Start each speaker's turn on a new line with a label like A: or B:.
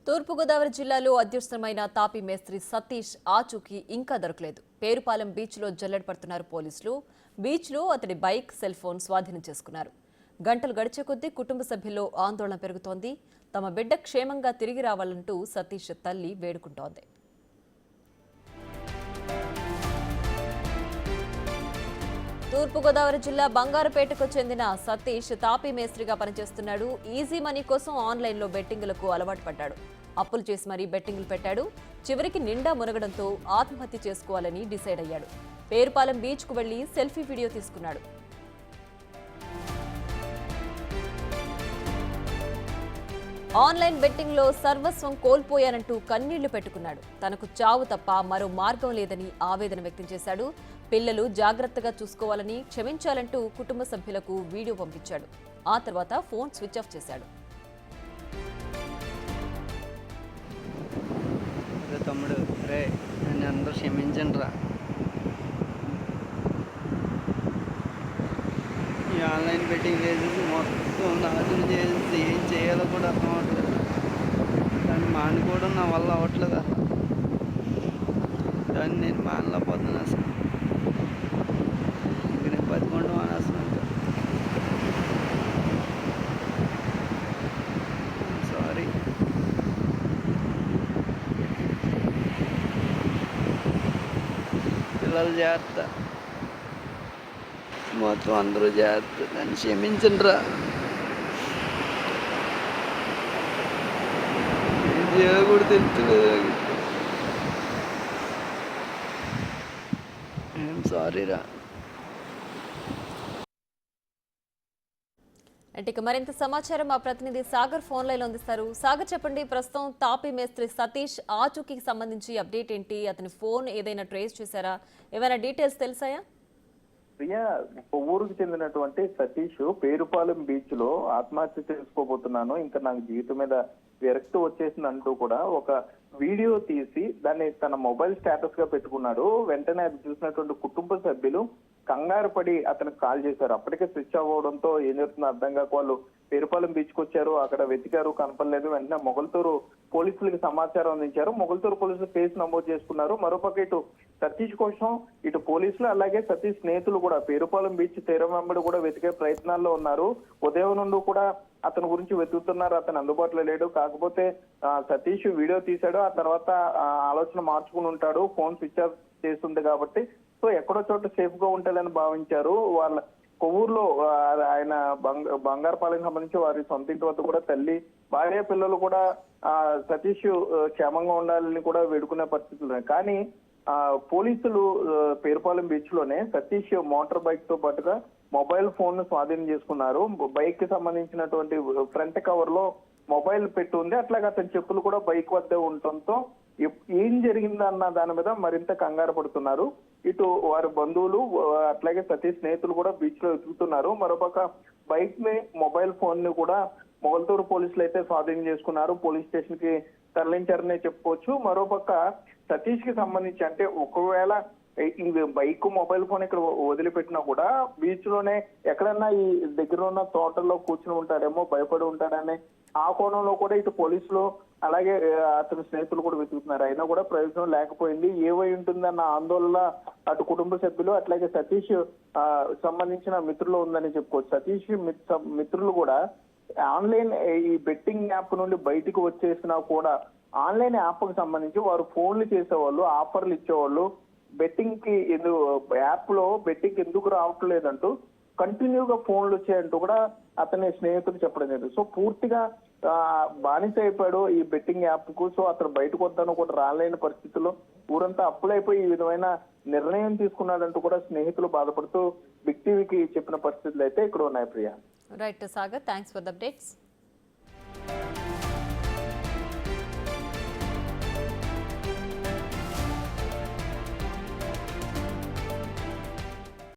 A: తూర్పుగోదావరి జిల్లాలో అధ్యక్షమైన తాపీ మేస్త్రి సతీష్ ఆచూకీ ఇంకా దొరకలేదు. పేరుపాలెం బీచ్లో జల్లెడ పడుతున్నారు పోలీసులు. బీచ్లో అతడి బైక్, సెల్ ఫోన్ స్వాధీనం చేసుకున్నారు. గంటలు గడిచే కొద్దీ కుటుంబ సభ్యుల్లో ఆందోళన పెరుగుతోంది. తమ బిడ్డ క్షేమంగా తిరిగి రావాలంటూ సతీష్ తల్లి వేడుకుంటోంది. తూర్పుగోదావరి జిల్లా బంగారుపేటకు చెందిన సతీష్ తాపీ మేస్త్రిగా పనిచేస్తున్నాడు. ఈజీ మనీ కోసం ఆన్లైన్లో బెట్టింగులకు అలవాటు పడ్డాడు. అప్పులు చేసి మరీ బెట్టింగులు పెట్టాడు. చివరికి నిండా మునగడంతో ఆత్మహత్య చేసుకోవాలని డిసైడ్ అయ్యాడు. పేరుపాలెం బీచ్కు వెళ్లి సెల్ఫీ వీడియో తీసుకున్నాడు. ఆన్లైన్ బెట్టింగ్లో సర్వస్వం కోల్పోయానంటూ కన్నీళ్లు పెట్టుకున్నాడు. తనకు చావు తప్ప మరో మార్గం లేదని ఆవేదన వ్యక్తం చేశాడు. పిల్లలు జాగ్రత్తగా చూసుకోవాలని, క్షమించాలంటూ కుటుంబ సభ్యులకు వీడియో పంపించాడు. ఆ తర్వాత ఫోన్ స్విచ్ ఆఫ్ చేశాడు.
B: తమ్ముడు రే నన్ను అందరూ క్షమించండి రా. ఈ ఆన్లైన్ బెట్టింగ్ చేసేసి మొత్తం నాశనం చేసేసి ఏం చేయాలో కూడా అర్థం అవ్వట్లేదు. దాన్ని మానుకోవడం నా వల్ల అవ్వట్లేదు. అసలు దాన్ని నేను మానలేకపోతున్నాను. అసలు ఇంక నేను బతికొండం అనేస్తున్నాను. సారీ. పిల్లలు జాగ్రత్త, మొత్తం అందరూ జాగ్రత్త. నన్ను క్షమించండి రా. ఏం కూడా తెలుస్తలేదు. సారీ రా.
A: అంటే ఇక మరింత సమాచారం మా ప్రతినిధి సాగర్ ఫోన్ లైన్ అందిస్తారు. సాగర్, చెప్పండి, ప్రస్తుతం తాపీ మేస్త్రి సతీష్ ఆచూకీకి సంబంధించి అప్డేట్ ఏంటి? అతని ఫోన్ ఏదైనా ట్రేస్ చేశారా? ఏమైనా డీటెయిల్స్ తెలుసాయా?
C: ప్రియా, ఊరుకు చెందినటువంటి సతీష్ పేరుపాలెం బీచ్ లో ఆత్మహత్య చేసుకోబోతున్నాను, ఇంకా నాకు జీవితం మీద విరక్తి వచ్చేసింది అంటూ కూడా ఒక వీడియో తీసి దాన్ని తన మొబైల్ స్టేటస్ గా పెట్టుకున్నాడు. వెంటనే అది చూసినటువంటి కుటుంబ సభ్యులు కంగారు పడి అతనికి కాల్ చేశారు. అప్పటికే స్విచ్ అవ్వడంతో ఏం జరుగుతుందో అర్థం కాక వాళ్ళు పేరుపాలెం బీచ్ కు వచ్చారు. అక్కడ వెతికారు, కనపడలేదు. వెంటనే మొగల్తూరు పోలీసులకి సమాచారం అందించారు. మొగల్తూరు పోలీసులు కేసు నమోదు చేసుకున్నారు. మరోపక్క ఇటు సతీష్ కోసం ఇటు పోలీసులు అలాగే సతీష్ స్నేహితులు కూడా పేరుపాలెం బీచ్ తీరం వెంబడి కూడా వెతికే ప్రయత్నాల్లో ఉన్నారు. ఉదయం నుండి కూడా అతని గురించి వెతుకుతున్నారు. అతను అందుబాటులో లేడు. కాకపోతే సతీష్ వీడియో తీశాడు. ఆ తర్వాత ఆలోచన మార్చుకుని ఉంటాడు. ఫోన్ స్విచ్ ఆఫ్ చేస్తుంది కాబట్టి సో ఎక్కడో చోట సేఫ్ గా ఉంటాడని భావించారు. వాళ్ళ కొవ్వూరులో ఆయన బంగారుపాలెం సంబంధించి వారి సొంత ఇంటి వద్ద కూడా తల్లి, భార్య, పిల్లలు కూడా సతీష్ క్షేమంగా ఉండాలని కూడా వేడుకునే పరిస్థితులు. కానీ పోలీసులు పేరుపాలెం బీచ్ లోనే సతీష్ మోటార్ బైక్ తో పాటుగా మొబైల్ ఫోన్ ను స్వాధీనం చేసుకున్నారు. బైక్ కి సంబంధించినటువంటి ఫ్రంట్ కవర్ లో మొబైల్ పెట్టి ఉంది. అట్లాగే అతని చెప్పులు కూడా బైక్ వద్ద ఉండటంతో ఏం జరిగిందన్న దాని మీద మరింత కంగారు పడుతున్నారు. ఇటు వారి బంధువులు అట్లాగే సతీష్ స్నేహితులు కూడా బీచ్ లో వెతుకుతున్నారు. మరోపక్క బైక్ ని, మొబైల్ ఫోన్ ని కూడా మొగల్తూరు పోలీసులు అయితే స్వాధీనం చేసుకున్నారు. పోలీస్ స్టేషన్ కి తరలించారనే చెప్పుకోవచ్చు. మరోపక్క సతీష్ కి సంబంధించి అంటే ఒకవేళ ఈ బైక్, మొబైల్ ఫోన్ ఇక్కడ వదిలిపెట్టినా కూడా బీచ్ లోనే ఎక్కడన్నా ఈ దగ్గర ఉన్న తోటల్లో కూర్చుని ఉంటాడేమో, భయపడి ఉంటాడనే ఆ కోణంలో కూడా ఇటు పోలీసులు అలాగే అతని స్నేహితులు కూడా వెతుకుతున్నారు. అయినా కూడా ప్రయోజనం లేకపోయింది. ఏవై ఉంటుందన్న ఆందోళన అటు కుటుంబ సభ్యులు అట్లాగే సతీష్ సంబంధించిన మిత్రులు ఉందని చెప్పుకోవచ్చు. సతీష్ మిత్రులు కూడా ఆన్లైన్ ఈ బెట్టింగ్ యాప్ నుండి బయటకు వచ్చేసినా కూడా ఆన్లైన్ యాప్ కు సంబంధించి వారు ఫోన్లు చేసేవాళ్ళు, ఆఫర్లు ఇచ్చేవాళ్ళు. బెట్టింగ్ కి యాప్ లో బెట్టింగ్ ఎందుకు రావట్లేదంటూ కంటిన్యూగా ఫోన్లు వచ్చాయంటూ కూడా అతని స్నేహితులు చెప్పడం జరిగింది. సో పూర్తిగా బానిస అయిపోయాడు ఈ బెట్టింగ్ యాప్ కు. సో అతను బయటకు వద్దాను కూడా రాలేని పరిస్థితుల్లో ఊరంతా అప్పులైపోయి ఈ విధమైన నిర్ణయం తీసుకున్నాడంటూ కూడా స్నేహితులు బాధపడుతూ బిగ్ టీవీకి చెప్పిన పరిస్థితులు అయితే ఇక్కడ ఉన్నాయి. Priya.
A: Right Sagar, thanks for the updates.